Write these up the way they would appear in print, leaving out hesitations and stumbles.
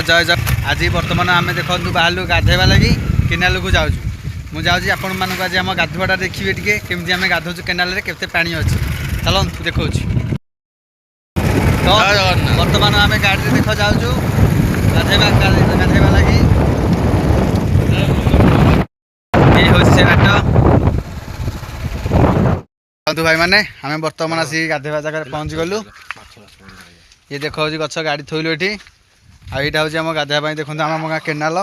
जय जय आज बर्तमान आम देखु बाहर गाधेवा लगी केनाल को जाऊँ मुझे आपण मानक आज आम गाधुआटा देखिए टे केमी आम गाधौचु केनाल के पानी अच्छी चलो देखा तो बर्तमान आम गाड़ी देख जाऊँ गाधेवा लगी से घाट बंधु भाई मैंने आम बर्तमान आसिक गाधेवा जगह पहुँच गलु ये देखा गछ गाड़ी थोलु ये आईटा हूँ आम गाधेवा देखो आम गाँ केनाल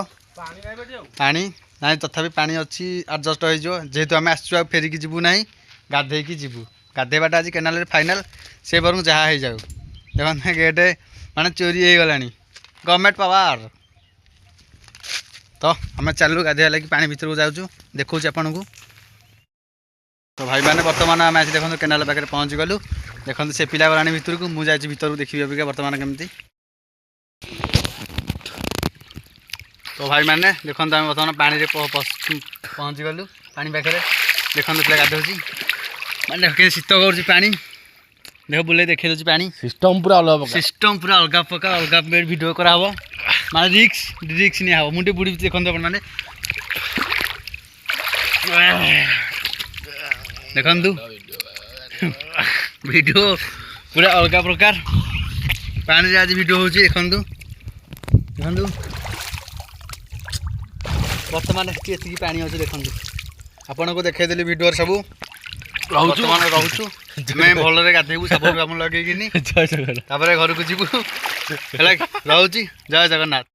पानी ना तथापि पानी अच्छी आडजस्ट हो जेहेतु आम आसचु फेरिकी जीवु ना गाधेकी जीवु गाधेवाटा आज केनाल फाइनाल से बरং जहाँ हो जाऊ देखते गेट माने चोरी हो गला गवर्नमेंट पावर तो आम चलू गाधेवा लगी पानी भितर को जाऊँ देखा आपन को तो भाई मैंने बर्तमान आम आज देखो केनाल पाखे पहुँच गलु देखते से पिला गलानी भितर को मुझे भितर को देखिए अबिका बर्तमान केमती तो भाई मैंने देखते आम बर्तमान पानी पहुँच गलु पानी पाखे देखते पिला गाधोची मैंने देख शीत कर पानी देख बुले देखे दूसरी पानी सिस्टम पूरा अलग प्रकार अलग भिडियो कराव माने रिक्स नहीं हम मुझे बुढ़ी देखते अपन मैंने देखु वीडियो पूरा अलग प्रकार पानी आज वीडियो हो देखु बर्तमान ये पानी अच्छे देखु आपन को देखदेली वीडियो सब बर्तमान रोचु मैं भलरे गाधेबू साबुन लगे घर को जीवु रोची जय जगन्नाथ।